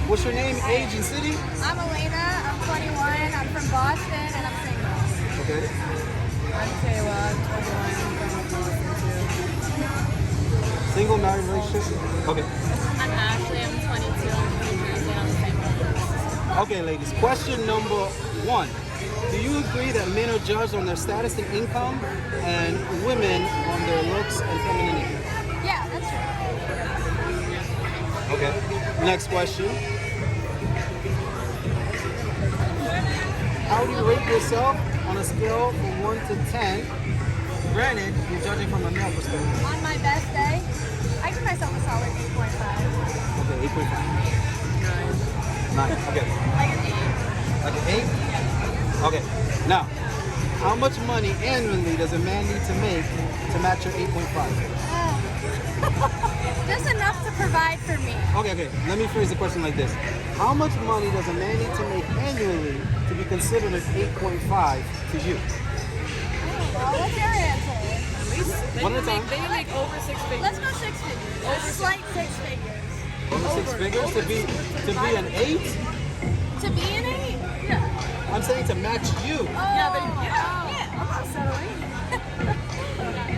What's your name, age, and city? I'm Elena. I'm 21. I'm from Boston, and I'm single. Okay. I'm Kayla. I'm 21. I'm from Boston too. Single, married, relationship? Okay. I'm Ashley. I'm 22. I'm from New Jersey. I'm the same place. Okay, ladies. Question number 1. Do you agree that men are judged on their status and income, and women on their looks and femininity? Yeah, that's true. Okay. Next question. How do you rate yourself on a scale from 1 to 10? Granted, you're judging from a male perspective. On my best day, I give myself a solid 8.5. Okay, 8.5. 9. Okay. Like an 8. Like an 8? Okay. Now, how much money annually does a man need to make to match your 8.5? Just enough to provide for me. Okay. Let me phrase the question like this. How much money does a man need to make annually to be considered an 8.5 to you? Well, what's your answer? At least One at a time. Then you make over 6 figures. Let's go 6 figures. A slight 6 figures. Over 6 figures to be an 8? To be an 8? Yeah. I'm saying to match you. Yeah, but Yeah, I'm not settling.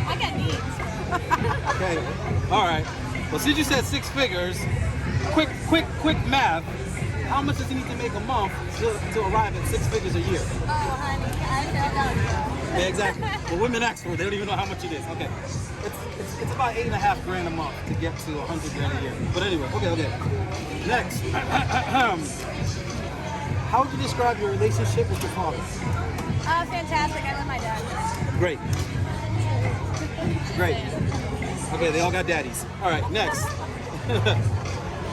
I got needs. Okay. All right. Well, since you said 6 figures, quick math. How much does he need to make a month to arrive at 6 figures a year? Oh, honey, I found out. Yeah, exactly. Well, women ask for it. They don't even know how much it is. Okay. It's about $8.5 grand a month to get to 100 grand a year. But anyway, okay. Next. How would you describe your relationship with your father? Fantastic. I love my dad. Great. Okay, they all got daddies. All right, next.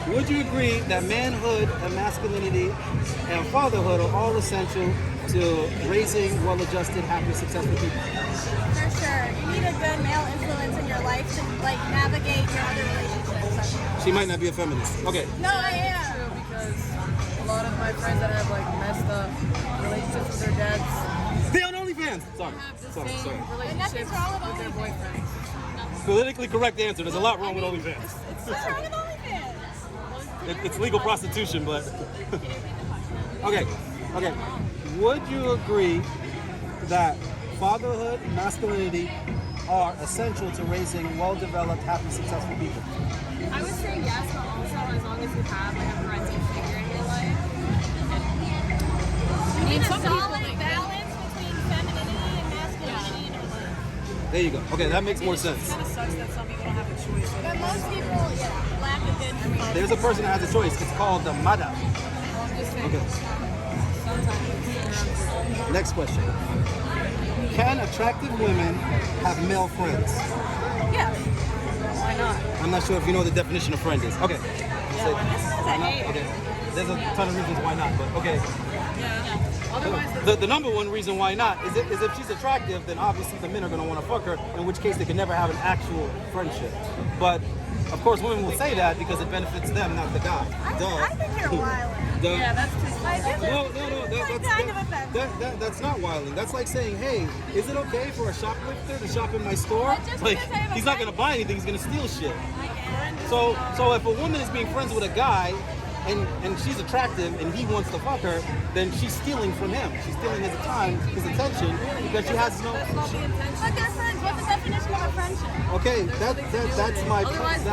Would you agree that manhood and masculinity and fatherhood are all essential to raising well-adjusted, happy, successful people? For sure. You need a good male influence in your life to navigate your other relationships. She might not be a feminist. Okay. No, I am. true because a lot of my friends that have messed up relationships with their dads They on OnlyFans. Sorry. have the same relationships wrong with with their boyfriends. Politically correct answer. There's a lot wrong with OnlyFans. What's wrong with OnlyFans? It's legal prostitution, but okay. Would you agree that fatherhood and masculinity are essential to raising well-developed, happy, successful people? I would say yes, but also as long as you have a parental figure in your life. You need a some people solid like balance between femininity and masculinity in your life. There you go. Okay, that makes more sense. It kind of sucks that some people don't have a choice. But most people, lack a good choice. There's a person that has a choice. It's called the mother. I'm just saying, Okay. sometimes Next question. Can attractive women have male friends? Yeah. why not? I'm not sure if you know what the definition of friend is. Okay. Why not? hate. Okay. There's a ton of reasons why not, but okay. Yeah. Otherwise, The number one reason why not is if she's attractive, then obviously the men are going to want to fuck her, in which case they can never have an actual friendship. But of course, women will say that because it benefits them, not the guy. Duh. I think you're wild. Duh. yeah, that's too I do. No, kind of offensive. that's not wilding. That's like saying, hey, is it okay for a shoplifter to shop in my store? But just Like, because I have a he's not friend- gonna buy anything. He's gonna steal shit. I guess. So if a woman is being friends with a guy, and she's attractive, and he wants to fuck her, then she's stealing from him. She's stealing his time, his attention, because she has no. That's not the intention. But they're friends. What's the definition of a friendship? Okay, that's my Otherwise,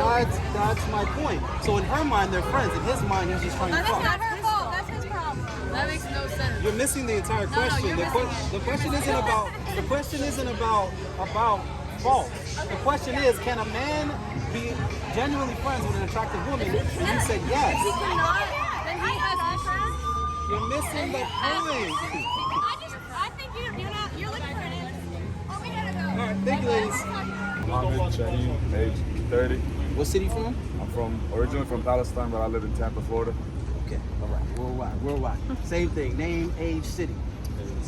that's my point. So in her mind, they're friends. In his mind, he's just trying to That's fuck. not her fault. That's his problem. That makes no sense. You're missing the entire question. you're missing it. The question isn't about fault. The question is, can a man be genuinely friends with an attractive woman? And you said If he yes. cannot, then he has issues. You're missing the point. I think you're looking for an answer. Oh, we gotta go. All right, thank you, ladies. Mohammed Shaheed, age 30. What city you from? I'm originally from Palestine, but I live in Tampa, Florida. Okay, all right, worldwide. Same thing. Name, age, city.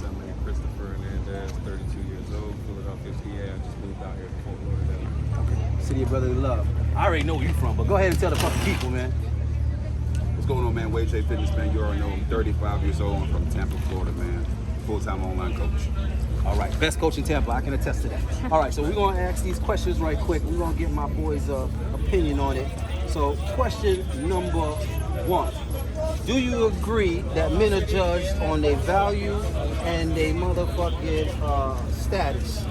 I'm named Christopher Hernandez, 32 years old, Philadelphia, PA. I just moved out here to Fort Lauderdale. Okay, city of brotherly love. I already know where you from, but go ahead and tell the fucking people, man. What's going on, man? Wage J Fitness, man. You already know I'm 35 years old. I'm from Tampa, Florida, man. Full-time online coach. All right, best coach in Tampa. I can attest to that. All right, so we're gonna ask these questions right quick. We're gonna get my boys' opinion on it. So, question number 1: Do you agree that men are judged on their value and their motherfucking status?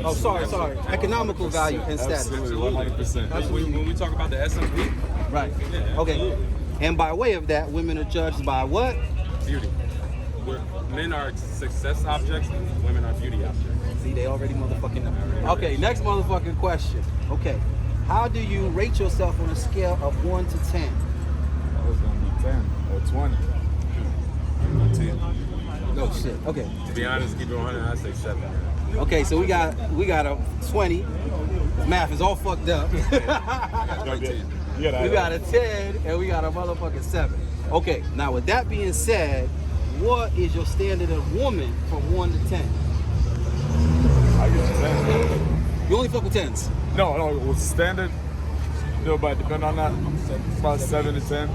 Oh, sorry. Economical value and status. Absolutely, 100%. When we talk about the S&P, Right. Yeah, Okay. absolutely. And by way of that, women are judged by what? beauty. Men are success objects, women are beauty objects. See, they already motherfucking know. Okay, next motherfucking question. Okay. How do you rate yourself on a scale of 1 to 10? I was gonna be 10 or 20. 10. Oh shit. Okay. To be honest, keep it 100, I say 7. Okay, so we got a 20. Math is all fucked up. We got a 10 and we got a motherfucking 7. Okay, now with that being said, what is your standard of woman from 1 to 10? I get 10. You only fuck with 10s. No, with standard, but depend on that. About 7 to 10,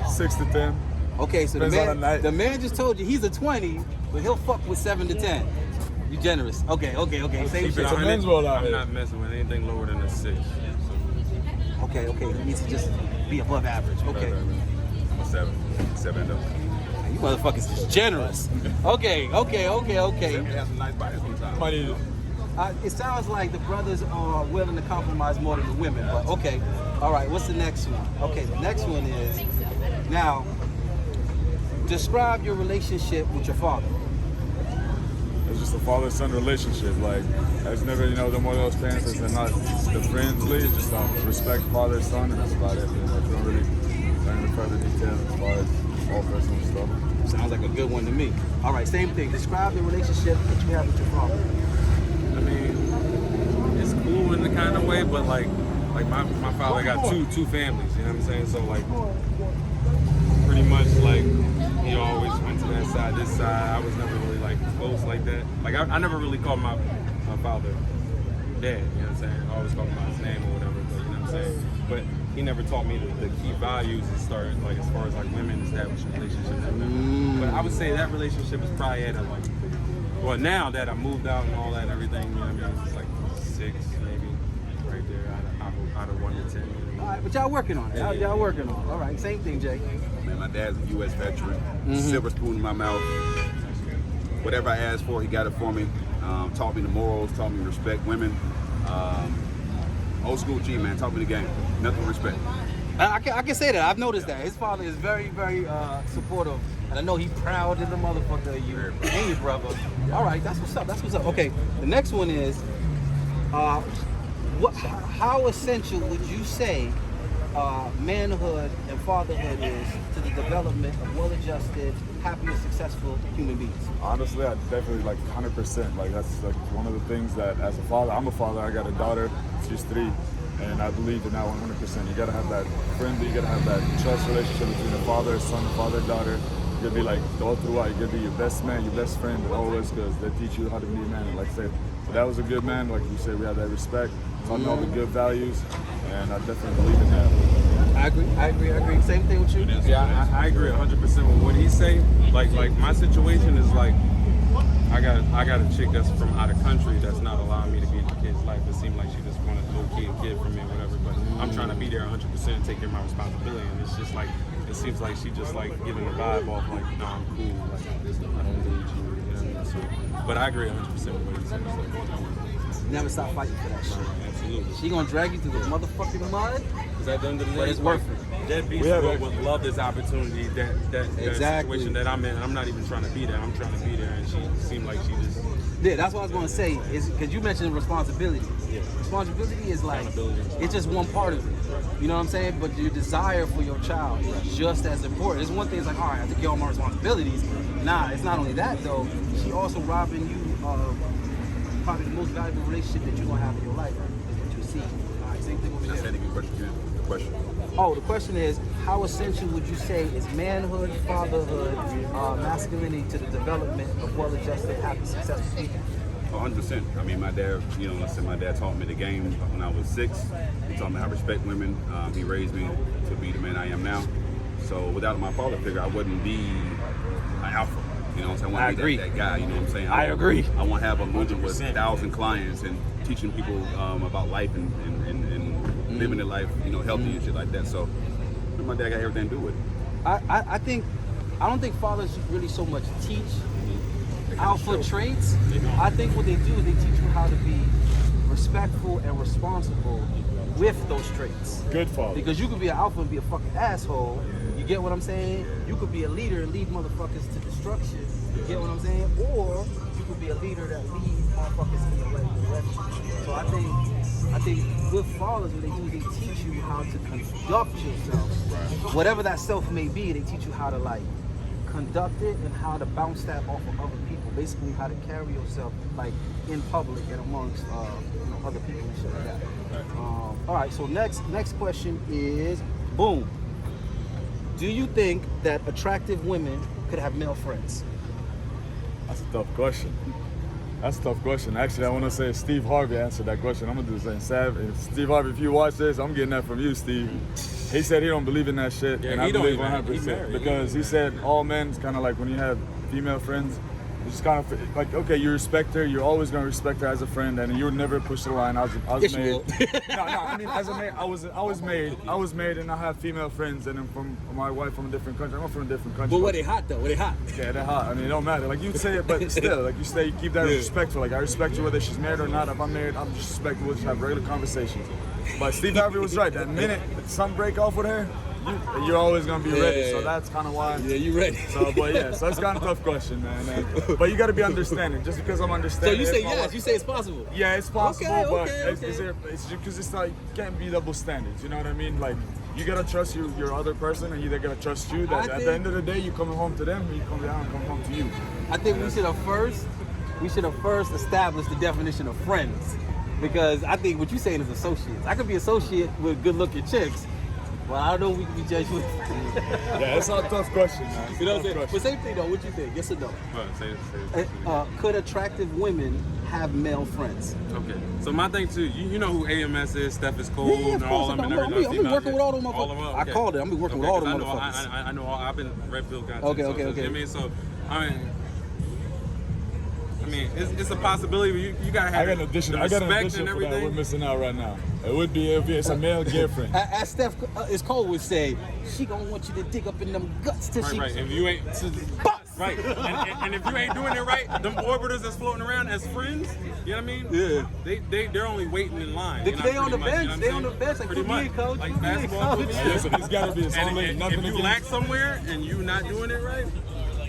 6 to 10. Okay, so Depends on the night. the man just told you he's a 20, but he'll fuck with 7 to 10. You generous. Okay. Same Keep it shit. It's a 100. men's world out I'm here. not messing with anything lower than a 6. Okay. It needs to just be above average. Okay. I'm a 7. 7 though. You motherfuckers just generous. Okay. It has some nice bodies sometimes. Money. It sounds like the brothers are willing to compromise more than the women, but okay. All right, what's the next one? Okay, the next one is, now, describe your relationship with your father. It's just a father-son relationship. Like, there's never, them one of those parents that's not the friendly. It's just respect father-son, and that's about it. We don't really go into further detail as far as all personal stuff. Sounds like a good one to me. All right, same thing. Describe the relationship that you have with your father. I mean, it's cool in the kind of way, but like my father got two families, you know what I'm saying? So like, pretty much like, he always went to that side, this side. I was never really like close like that. Like I never really called my father dad, you know what I'm saying? I always called him by his name or whatever, but you know what I'm saying? But he never taught me the key values and started like as far as like women establishing relationships with women. But I would say that relationship is probably at a like, well, now that I moved out and all that and everything, you know what I mean? It's like 6 maybe, right there, out of 1 to 10. All right, but y'all working on it. Y'all working on it. All right, same thing, Jay. Man, my dad's a U.S. veteran. Silver spoon in my mouth. Whatever I asked for, he got it for me. Taught me the morals, taught me to respect women. Old school G, man, taught me the game. Nothing but respect. I can say that. I've noticed that. His father is very, very supportive. And I know he's proud of the motherfucker of you and your brother. All right, that's what's up. Okay, the next one is, how essential would you say manhood and fatherhood is to the development of well-adjusted, happy, and successful human beings? Honestly, I definitely 100%. Like, that's like one of the things that as a father, I'm a father, I got a daughter, she's 3. And I believe in that 100%. You gotta have that friendly, you gotta have that trust relationship between a father, son, father, daughter. You gotta be like all throughout. You gotta be your best man, your best friend always, because they teach you how to be a man. And like I said, so that was a good man. Like you said, we have that respect, taught me all the good values, and I definitely believe in that. I agree. Same thing with you? Yeah, I agree 100% with what he say. Like my situation is like, I got a chick that's from out of country that's not allowing me to be in the kid's life. It seemed like she just wanted a little kid from me or whatever, but I'm trying to be there 100% and take care of my responsibility, and it's just like, it seems like she just like giving the vibe off like, nah, I'm cool, like I don't need you, you know what I mean? So, but I agree 100% with what he said. Never stop fighting for that shit. Absolutely. She gonna drag you through the motherfucking mud, Because at the end of the day, but it's worth it. That beast would love this opportunity, that situation that I'm in. I'm not even trying to be there. I'm trying to be there, and she seemed like she just. Yeah, that's what I was gonna say. Is because you mentioned responsibility. Yeah. Responsibility is like, it's just one part of it. You know what I'm saying? But your desire for your child is just as important. It's one thing. It's like, all right, I have to get all my responsibilities. Nah, it's not only that though. She also robbing you of probably the most valuable relationship that you're gonna have in your life. Is what you see. All right, same thing over Just there. had to get the question. Oh, the question is, how essential would you say is manhood, fatherhood, masculinity to the development of well-adjusted, happy, successful people? 100%. I mean, my dad, my dad taught me the game when I was 6. He taught me how to respect women. He raised me to be the man I am now. So without my father figure, I wouldn't be an alpha. You know what I'm saying? I wouldn't be that guy, you know what I'm saying? I agree. I want to have a movement with 1,000 clients and teaching people about life and living their life, healthy and shit like that. So my dad got everything to do with it. I think I don't think fathers really so much teach alpha traits. I think what they do is they teach you how to be respectful and responsible with those traits. Good father. Because you could be an alpha and be a fucking asshole. You get what I'm saying? You could be a leader and lead motherfuckers to destruction. You get what I'm saying? Or you could be a leader that leads motherfuckers in the right direction. So I think good fathers, what they do is they teach you how to conduct yourself. Whatever that self may be, they teach you how to like conduct it and how to bounce that off of other people. Basically, how to carry yourself like in public and amongst other people and shit like that. All right. So next question is, boom. Do you think that attractive women could have male friends? That's a tough question. Actually, I want to say Steve Harvey answered that question. I'm gonna do the same. Steve Harvey, if you watch this, I'm getting that from you, Steve. He said he don't believe in that shit, Yeah, and he I don't believe even- 100% he because he said all men is kind of like when you have female friends, it's just kind of like, okay, you respect her, you're always gonna respect her as a friend, and you would never push the line. I was Yes, you made. will. No, I mean, as a man, I was made, and I have female friends, and I'm from my wife from a different country. I'm from a different country. But were they hot though? Were they hot? Yeah, they're hot. I mean, it don't matter. Like you'd say it, but still, like you keep that respectful. Like I respect you whether she's married or not. If I'm married, I'm just respectful. We'll just have regular conversations. But Steve Harvey was right. That minute some break off with her, you're always gonna be ready. So that's kind of why. Yeah, you ready? So, but yeah, so it's kind of a tough question, man. But you got to be understanding. Just because I'm So understanding. you say it's my yes? wife. You say it's possible? Yeah, it's possible, but okay. it's because it's like can't be double standards. You know what I mean? Like you gotta trust your other person, and they gotta trust you. That at the end of the day, you coming home to them, and you come down and come home to you. I think we should have first established the definition of friends, because I think what you're saying is associates. I could be associate with good-looking chicks, but I don't know if we can be judged with. Yeah, it's a tough question, man. You know what I'm saying? But same thing though. What you think? Yes or no? Say it. Could attractive women have male friends? Okay. So my thing too, you know who AMS is, Steph is cool, Yeah, and of all course. them and I'm everything. working with all them All of motherfuckers. them? I Okay. called it. I'm working with all them 'cause motherfuckers. I know. I've been Redfield content. Okay, so, okay. I mean, it's a possibility. But you gotta have I got an addition. the I got an respect addition and for that. We're everything. missing out right now. It would be if it's a male girlfriend. As Steph is Cole would say, she gonna want you to dig up in them guts till she. Right. If you ain't Bust! right, and if you ain't doing it right, them orbiters that's floating around as friends, you know what I mean? Yeah. They're only waiting in line. They on the pretty much, bench. you know what They I'm on the saying? bench. Like, Pretty put me in, much. coach. Like Put me in, basketball. coach. Put me Yeah, in. so there's gotta be And only nothing if you against. lack somewhere and you not doing it right,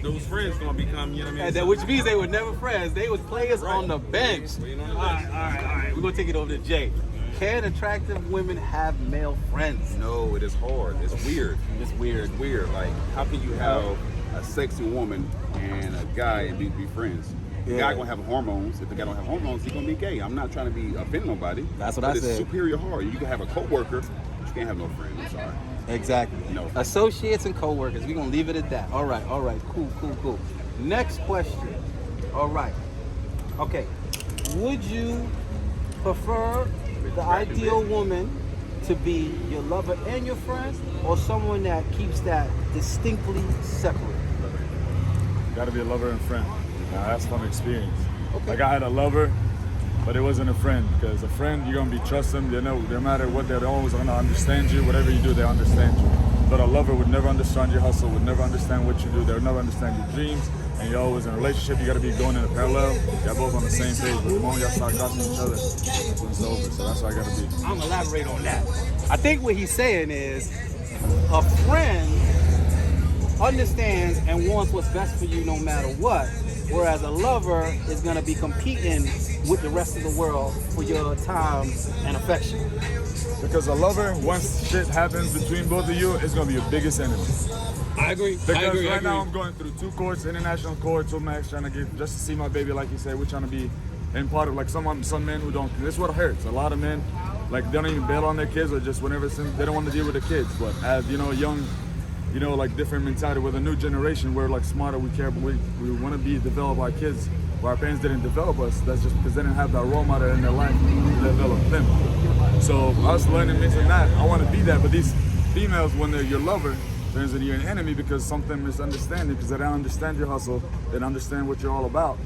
those friends gonna become, you know what I mean? And that, which means they were never friends. They was players on the bench. Waiting on the All bench. right. We're gonna take it over to Jay. Can attractive women have male friends? No, it is hard. It's weird. It's weird. It's weird. Like, how can you have a sexy woman and a guy and be friends? The guy gonna have hormones. If the guy don't have hormones, he's gonna be gay. I'm not trying to be offend nobody. That's what but I it's said. superior hard. You can have a coworker, but you can't have no friend. I'm sorry. Exactly. No. Associates and coworkers. We're gonna leave it at that. All right. Cool. Next question. All right. Okay. Would you prefer the ideal woman to be your lover and your friend, or someone that keeps that distinctly separate? Got to be a lover and friend. Now, that's from experience. Like I had a lover, but it wasn't a friend, because a friend you're gonna be trusting. They know no matter what, they're always gonna understand you. Whatever you do, they understand you. But a lover would never understand your hustle, would never understand what you do. They would never understand your dreams. And you're always in a relationship. You got to be going in a parallel. You're both on the same page. But the moment y'all start crossing each other, that's when it's over. So that's how I got to be. I'm gonna elaborate on that. I think what he's saying is a friend understands and wants what's best for you no matter what, whereas a lover is gonna be competing with the rest of the world for your time and affection. Because a lover, once shit happens between both of you, it's going to be your biggest enemy. I agree. Because right now I'm going through 2 courts, international courts, with Max trying to get, just to see my baby, like you said, we're trying to be in part of, like some men who don't, this is what hurts. A lot of men, like they don't even bail on their kids, or just whenever they don't want to deal with the kids. But as, you know, young, you know, like different mentality with a new generation, we're like smarter, we care, but we want to develop our kids where our parents didn't develop us. That's just because they didn't have that role model in their life to develop them. So us learning this and that, I want to be that. But these females, when they're your lover, turns into your enemy because something misunderstanding, because they don't understand your hustle, they don't understand what you're all about.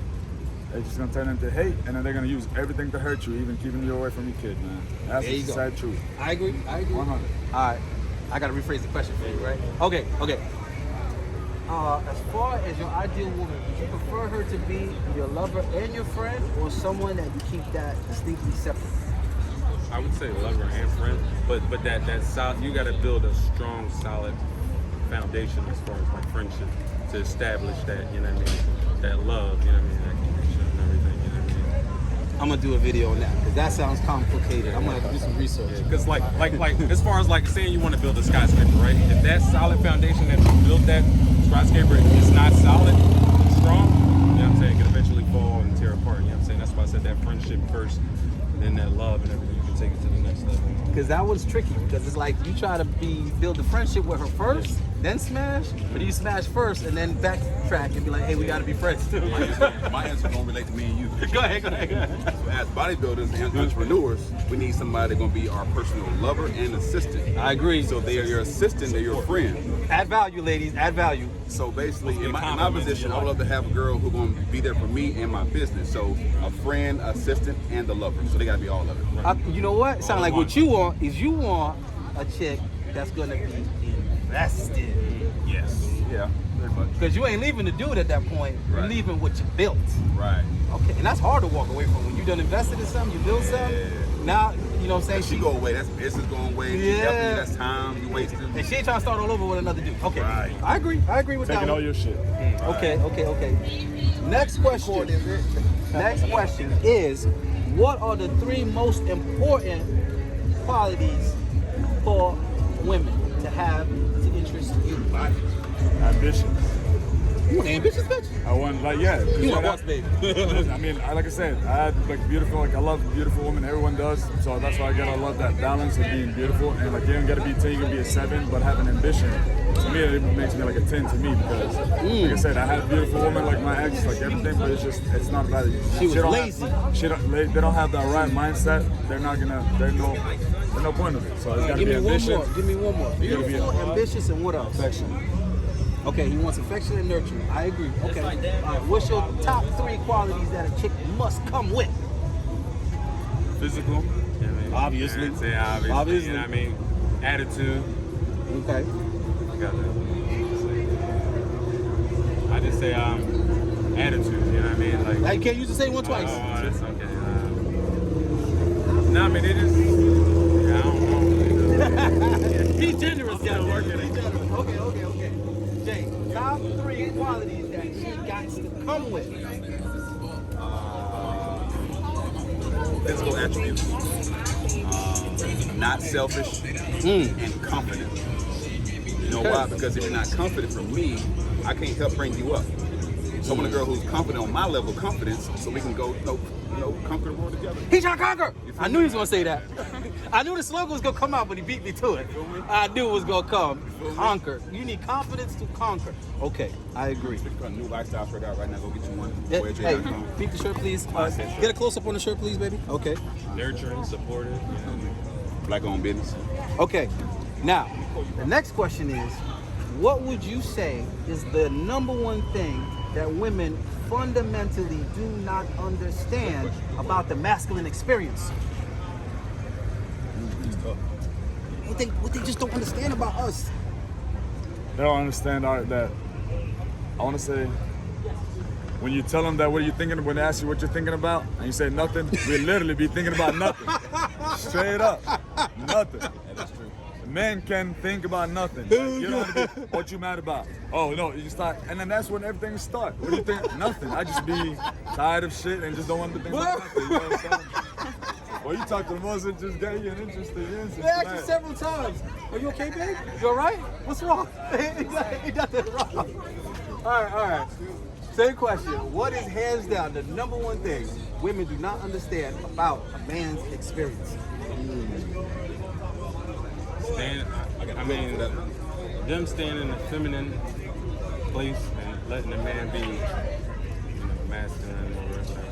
It's just gonna turn into hate, and then they're gonna use everything to hurt you, even keeping you away from your kid, man. That's the sad truth. I agree. 100. All right. I gotta rephrase the question for you, right? Okay. As far as your ideal woman, would you prefer her to be your lover and your friend, or someone that you keep that distinctly separate? I would say lover and friend, but that solid, you got to build a strong, solid foundation as far as like friendship to establish that, you know what I mean, that love, you know what I mean, that connection and everything, you know what I mean. I'm gonna do a video on that because that sounds complicated. I'm gonna do some research. Because like as far as like saying you want to build a skyscraper, right? If that solid foundation that you built that skyscraper is not solid, strong, you know what I'm saying, it can eventually fall and tear apart. You know what I'm saying? That's why I said that friendship first, and then that love and everything. You can take it to the next level. Because that one's tricky because it's like you try to build a friendship with her first, then smash, but you smash first and then backtrack and be like, hey, we gotta be friends too. My answer gonna relate to me and you. Go ahead. So as bodybuilders and entrepreneurs, we need somebody that's gonna be our personal lover and assistant. I agree. So they are your assistant, they're your friend. Add value, ladies. Add value. So basically, in my position, I would love to have a girl who's gonna be there for me and my business. So a friend, assistant, and the lover. So they gotta be all of it. You know what? It sounds like what you want is you want a chick that's gonna be invested. Yes. Yeah, very much. Because you ain't leaving the dude at that point. You're Right. leaving what you built. Right. Okay, and that's hard to walk away from. When you done invested in something, you built something. Now, you know what I'm saying? If she go away, that's business going away. Yeah. Definitely that's time you wasted. And she ain't trying to start all over with another dude. Okay. Right. I agree with Taking that all one. your shit. Okay. Next question. Next question is, what are the 3 most important qualities for women to have to interest you? Ambition. You an ambitious bitch? I want, like, yeah. You want boss baby? I mean, like I said, I had like beautiful, like I love beautiful women. Everyone does, so that's why I gotta love that balance of being beautiful. And like you don't gotta be 10, you can be a 7, but have an ambition. To me, it makes me like a 10 to me because, like I said, I had a beautiful woman like my ex, like everything, but it's not about it. She was lazy. They don't have the right mindset. There's no point of it. So it's gotta Give be me ambition. one more. Give me one more. You gotta be Beautiful, ambitious, and what else? affection. Okay, he wants affection and nurturing. I agree. Okay. What's your top 3 qualities that a chick must come with? Physical, you know what I mean? Obviously. I'd say obviously. You know what I mean? Attitude. Okay. Got that. I just say attitude, you know what I mean? Like, Now you can't use the same one twice. Oh, that's okay. No, I mean, it is. Yeah, I don't know. Be generous, guys. Be generous. Okay. Jay, top 3 qualities that she got to come with. Physical attributes. Not selfish and confident. You know why? Because if you're not confident for me, I can't help bring you up. So I want a girl who's confident on my level of confidence, so we can go, conquer the world together. He trying to conquer. I knew he was gonna say that. I knew the slogan was gonna come out, but he beat me to it. I knew it was gonna come. Conquer. You need confidence to conquer. Okay, I agree. Got a new lifestyle shirt out right now. Go get you one. Yeah, hey, Voyager.com. beat the shirt, please. Get a close up on the shirt, please, baby. Okay. Nurturing, supportive, you know what I mean? Black-owned business. Okay. Now, the next question is, what would you say is the number one thing that women fundamentally do not understand about the masculine experience? What they just don't understand about us. They don't understand that. I want to say, when you tell them that what are you thinking, when they ask you what you're thinking about, and you say nothing, we literally be thinking about nothing. Straight up, nothing. Yeah, that's true. Men can think about nothing. Like, you don't know what you mad about. Oh no, you start, and then that's when everything starts. What do you think? Nothing. I just be tired of shit and just don't want to think about nothing. You know what I'm saying? Well, you talk to the ones that just get you an interesting answer. They asked you several times. Are you okay, babe? You all right? What's wrong? Ain't nothing wrong. All right. Same question. What is hands down the number one thing women do not understand about a man's experience? Them staying in the feminine place and letting the man be, masculine or whatever.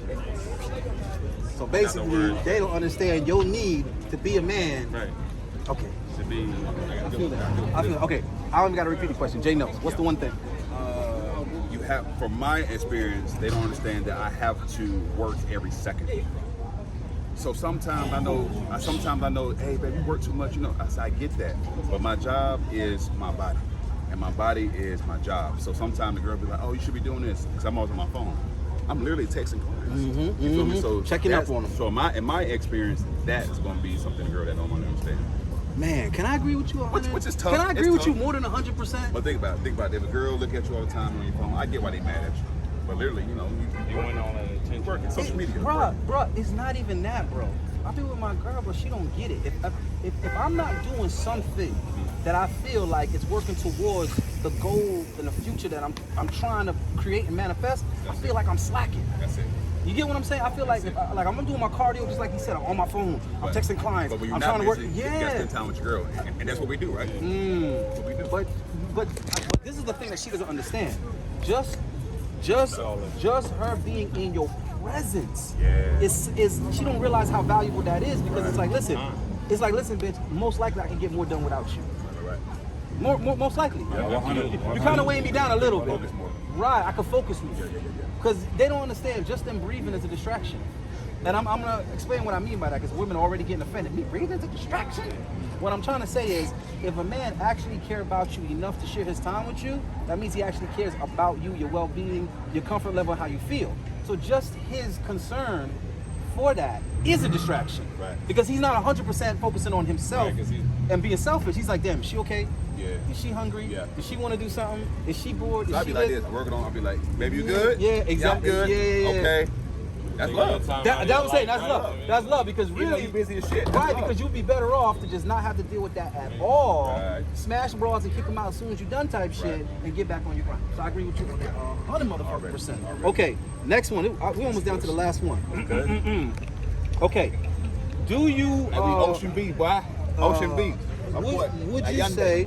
So basically, they don't understand your need to be a man. Right. Okay. To be. I feel that. Okay. I don't even got to repeat the question. Jay knows. What's the one thing? You have, from my experience, they don't understand that I have to work every second. So sometimes I know, hey, baby, you work too much. You know, I get that. But my job is my body, and my body is my job. So sometimes the girl be like, oh, you should be doing this, because I'm always on my phone. I'm literally texting clients. You feel me? So checking up on them. So in my experience, that is going to be something the girl that don't want to understand. Man, can I agree with you 100? Which is tough. Can I agree It's with tough. you more than 100%? But think about it. If a girl look at you all the time on your phone, I get why they mad at you. But literally, you know, You want all that attention. working social media. Bruh, it's not even that, bro. I be with my girl, but she don't get it. If I'm not doing something that I feel like it's working towards the goal in the future that I'm trying to create and manifest, I feel like I'm slacking. That's it. You get what I'm saying? I feel like if I'm doing my cardio just like he said, I'm on my phone, I'm texting clients, But when you're I'm not trying to work. busy, you gotta spend time with your girl, and that's what we do, right? That's what we do. But this is the thing that she doesn't understand. Just her being in your presence is she don't realize how valuable that is, because it's like, listen, bitch, most likely I can get more done without you. Right. Most likely. Yeah, 100. You kind of weighing me down a little bit. Focus more. Right, I can focus more. Because they don't understand, just them breathing is a distraction. And I'm going to explain what I mean by that, because women are already getting offended. Me breathing is a distraction? What I'm trying to say is, if a man actually cares about you enough to share his time with you, that means he actually cares about you, your well-being, your comfort level, how you feel. So just his concern for that is a distraction. Right. Because he's not 100% focusing on himself and being selfish. He's like, damn, is she okay? Yeah. Is she hungry? Yeah. Does she want to do something? Is she bored? So Is I'll she be like this? this, working on. I'll be like, baby, you good? Yeah, exactly. Yeah, I'm good. Yeah. Okay. That's love. That was I'm saying, that's love. That's love, because Even though really, you busy as shit. right, because you'd be better off to just not have to deal with that at all. Right. Smash bras and kick them out as soon as you're done type shit, and get back on your grind. So I agree with you on that 100%. Okay, next one. We almost down to the last one. Okay. Do you Like we Ocean Beach, boy. Ocean Beach. would you say,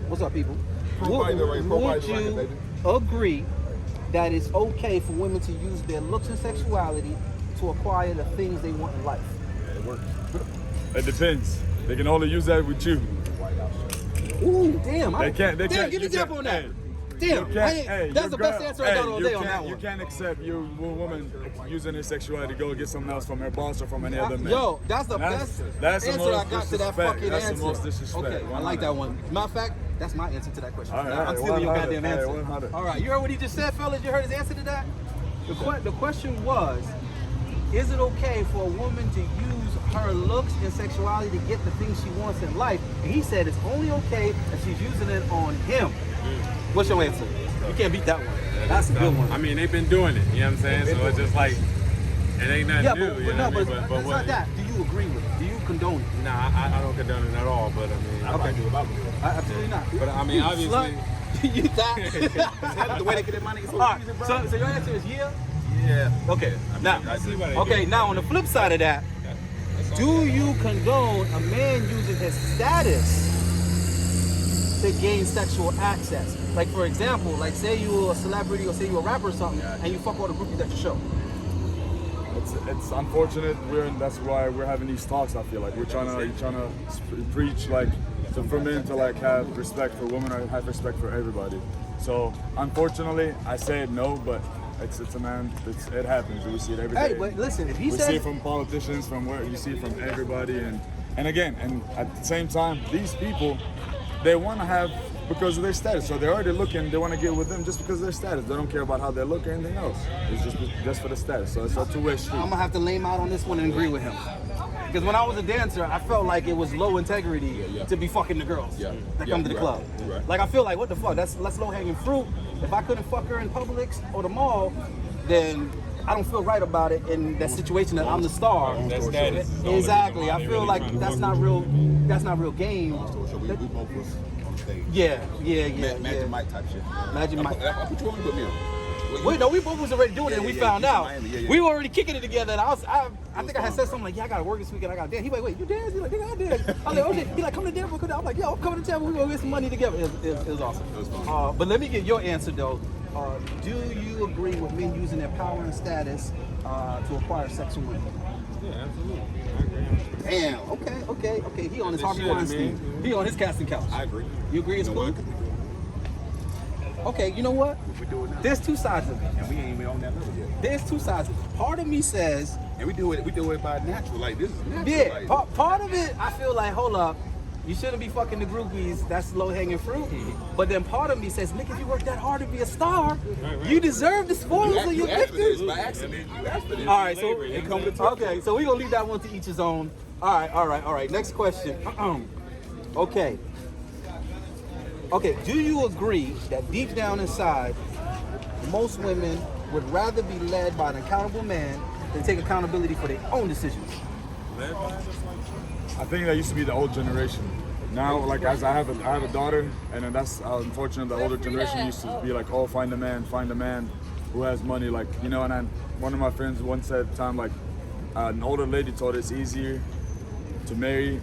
what's up, people? Providing the right- providing Would the right, you baby. agree that it's okay for women to use their looks and sexuality to acquire the things they want in life? It works. It depends. They can only use that with you. Ooh, damn! They can't. Damn, get the jump on that. Damn, that's the best answer I got all day on that one. You can't accept your woman using her sexuality to go get something else from her boss or from any other man. Yo, that's the best that's the answer most I got to that disrespect. fucking That's answer. the most disrespect. Okay, I like that one. Matter of fact, that's my answer to that question. All right, I'm stealing your 100, goddamn answer. 100. All right, you heard what he just said, fellas? You heard his answer to that? The question was, is it okay for a woman to use her looks and sexuality to get the things she wants in life? And he said it's only okay if she's using it on him. What's your answer? You can't beat that one. That's a good one. I mean, they've been doing it. You know what I'm saying? So it's just like, it ain't nothing Yeah, new. but you know no, what I but mean? it's what? not that. Do you agree with it? Do you condone it? Nah, I don't condone it at all. But I mean, Absolutely not. But I mean, obviously. You thought The way they get their money is so All right, easy, bro. so your answer is yeah? Yeah. Okay. Now, I see what they okay, do. now on the flip side of that, do you condone a man using his status to gain sexual access? Like, for example, like say you're a celebrity or say you're a rapper or something, and you fuck all the groupies at your show. It's unfortunate. That's why we're having these talks. I feel like you're trying to preach like for men to like have respect for women or have respect for everybody. So unfortunately, I say it no, but it's a man. It happens. We see it every day. Hey, but listen, if he we says see it from politicians, from where you see it from everybody, and again, and at the same time, these people, they want to have because of their status. So they're already looking. They want to get with them just because of their status. They don't care about how they look or anything else. It's just for the status. So it's a two-way street. I'm gonna have to lay him out on this one and agree with him. Because when I was a dancer, I felt like it was low integrity to be fucking the girls that come to the club. Right. Like I feel like, what the fuck? That's low hanging fruit. If I couldn't fuck her in Publix or the mall, then I don't feel right about it in that situation that I'm the star. That status is the only Exactly. reason why I they feel really like trying to that's work not with real. That's not real game. We both was on stage. Yeah. Magic Mike type shit. Magic Mike. I put you on with me. Wait, no, we both was already doing it, and we found you from out. Miami, yeah. We were already kicking it together, and I think I had said something like, "Yeah, I gotta work this weekend. I gotta dance." He like, "Wait, you dance?" He like, "Nigga, I dance." I was like, "Oh shit." He like, "Come to Denver." I'm like, "Yo, I'm coming to Tampa. We gonna get some money together." It was awesome. It was fun. But let me get your answer though. Do you agree with men using their power and status to acquire sex from women? Yeah, absolutely. I agree. Damn. Okay. He on his Harvey shit, Weinstein. man. He on his casting couch. I agree. You agree it's You know cool? what? Okay. You know what? We do it now. There's two sides of it. And we ain't even on that level yet. There's two sides of it. Part of me says And we do it by natural. Like this is natural. Yeah, Like, part of it, I feel like, hold up, you shouldn't be fucking the groupies. That's low hanging fruit. But then part of me says, Nick, if you work that hard to be a star, you deserve the spoils of your you asked for this victims. by accident. You asked for this. All right, so It come with okay, so we're gonna leave that one to each his own. All right. Next question. Okay. Do you agree that deep down inside, most women would rather be led by an accountable man than take accountability for their own decisions? I think that used to be the old generation. Now, like as I have a daughter, and then that's unfortunate. The older generation used to be like, oh, find a man who has money. Like, you know, and one of my friends once said, like an older lady told it's easier to marry,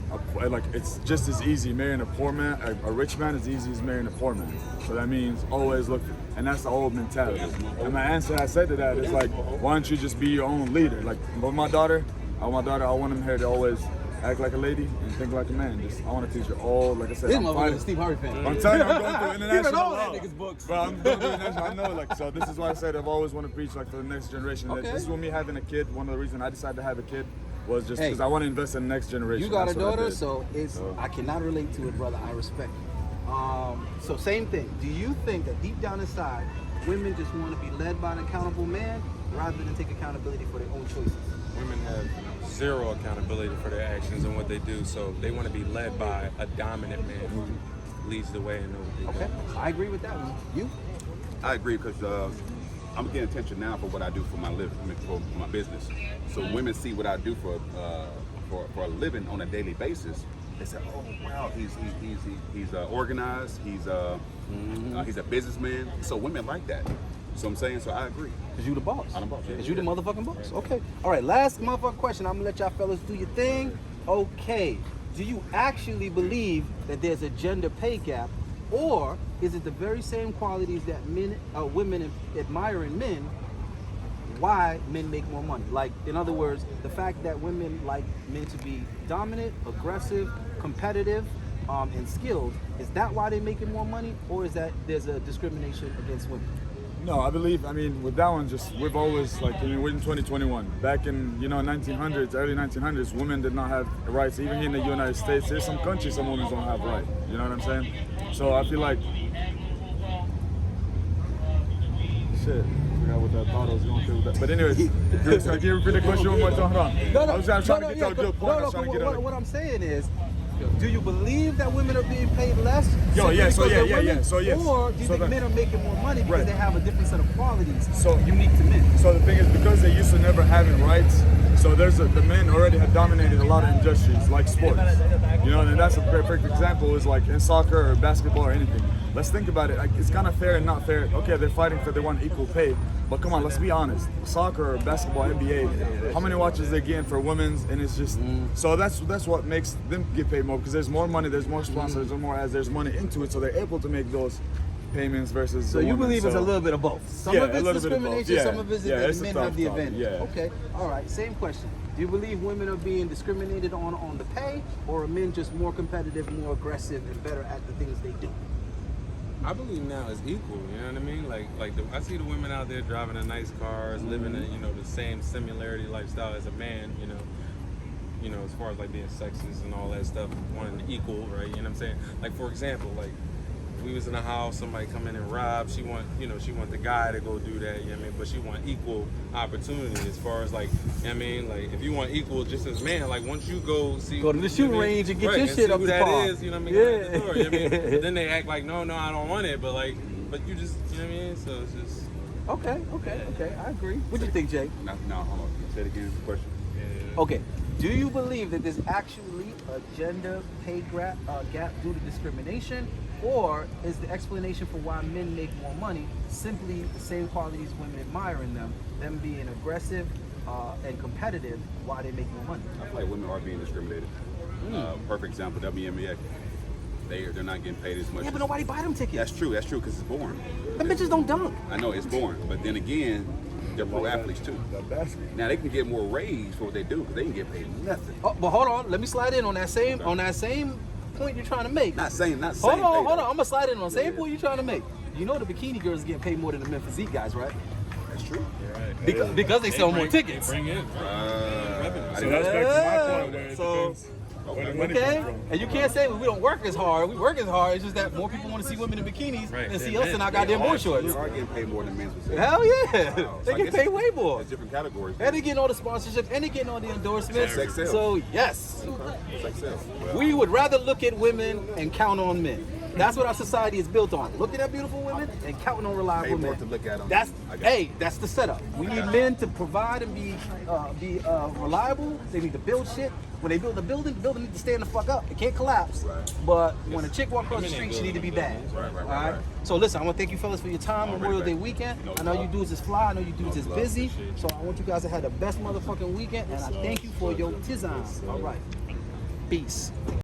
like it's just as easy marrying a poor man, a rich man as easy as marrying a poor man. So that means always look, and that's the old mentality. And my answer I said to that is like, why don't you just be your own leader? Like with my daughter, I want her to always act like a lady and think like a man. I want to teach her all, like I said, This I'm motherfucker fighting. is a Steve Harvey fan. I'm telling you, I'm going through international all that law. nigga's books. But I'm going through international. I know, like, so this is why I said I've always want to preach, like, for the next generation. Okay. This is with me having a kid. One of the reasons I decided to have a kid was just Hey, because I want to invest in the next generation. You got a That's what I daughter, did. so I cannot relate to it, brother. I respect it. So same thing. Do you think that deep down inside, women just want to be led by an accountable man rather than take accountability for their own choices? Women have zero accountability for their actions and what they do, so they want to be led by a dominant man who leads the way and knows what they Okay, do. I agree with that one. You? I agree because I'm getting attention now for what I do for my living, for my business. So women see what I do for a living on a daily basis. They say, "Oh wow, he's organized. He's a businessman." So women like that. So I'm saying, so I agree. Because you the boss. I'm the boss, yeah. Because you the motherfucking boss. Okay. All right, last motherfucking question. I'm going to let y'all fellas do your thing. Okay. Do you actually believe that there's a gender pay gap? Or is it the very same qualities that women admire in men, why men make more money? Like, in other words, the fact that women like men to be dominant, aggressive, competitive, and skilled, is that why they're making more money? Or is that there's a discrimination against women? No, I believe, with that one, we've always, like, we're in 2021. Back in, 1900s, early 1900s, women did not have rights. Even here in the United States, there's some countries some women don't have rights. You know what I'm saying? So I feel like, shit, I forgot what I thought I was going through with that. But anyways, can you repeat the question one more time? Hold on. I was trying to get to a good point. I was trying to get what I'm saying is, do you believe that women are being paid less? Or do you So think think men are making more money because Right. they have a different set of qualities So- unique to men? So the thing is, because they used to never having rights, so the men already have dominated a lot of industries like sports. And that's a perfect example is like in soccer or basketball or anything. Let's think about it. Like, it's kind of fair and not fair. Okay, they're fighting for they want equal pay, but come on, let's be honest. Soccer or basketball, NBA, how many watches they getting for women's, and it's just so that's what makes them get paid more because there's more money, there's more sponsors, there's more ads, there's money into it, so they're able to make those payments versus. So you believe it's a little bit of both. Some Yeah, of a it's little bit of both. discrimination, Yeah. some of it's Yeah, that it's the a men tough have the topic. advantage. Yeah. Okay, all right, same question. Do you believe women are being discriminated on the pay, or are men just more competitive, more aggressive, and better at the things they do? I believe now it's equal. You know what I mean? Like I see the women out there driving the nice cars, living in the same similarity lifestyle as a man. As far as like being sexist and all that stuff, wanting to equal, right? You know what I'm saying? Like for example, like if we was in a house, somebody come in and rob, she want the guy to go do that. You know what I mean? But she want equal opportunity as far as like, you know what I mean? Like if you want equal just as man, like once you go Go to the shooting range and get right, your and shit see up who to that par. is, you know what I mean? Yeah. At the door, you know what I mean? But then they act like, no, I don't want it, but you just, you know what I mean? So it's just. Okay, I agree. What do you think, Jake? No, hold on. Say it again. Question. Okay, do you believe that there's actually a gender pay gap due to discrimination, or is the explanation for why men make more money simply the same qualities women admire in them being aggressive and competitive, why they make more money? I feel like women are being discriminated. Perfect example, WNBA. They're not getting paid as much. Yeah, but as- nobody buy them tickets. That's true because it's boring. Them bitches don't dunk. I know it's boring, but then again, they're pro athletes too. That basket. Now they can get more raise for what they do because they can get paid nothing. Oh, but hold on, let me slide in on that same point you're trying to make. Not saying. Hold on. I'm gonna slide in on the same point you're trying to make. You know the bikini girls getting paid more than the men physique guys, right? That's true. Because they sell more tickets. They bring in. I So didn't that's know back that. to my point where it So- depends where the money Okay, comes from. and you can't say we don't work as hard. We work as hard. It's just that more people want to see women in bikinis Right. than see Than us men. in our goddamn board shorts. You are getting paid more than men's for Hell yeah, Wow. they So I get guess paid way more. There's different categories. And they getting all the sponsorship, and they getting all the endorsements. Sex sales. So yes, Sex sales. Well, we would rather look at women and count on men. That's what our society is built on. Looking at beautiful women and counting on reliable Pay more men. to look at 'em. That's I got it. that's the setup. We need men to provide and be reliable. They need to build shit. When they build the building needs to stand the fuck up. It can't collapse. Right. But when a chick walks across the street, she need to be bad. Right. All right. So listen, I want to thank you fellas for your time All right, Memorial Day back. weekend. You know I know you love. dudes is fly. I know you dudes is love. busy. So I want you guys to have the best motherfucking weekend. And I thank you for your tizan. All right. Peace.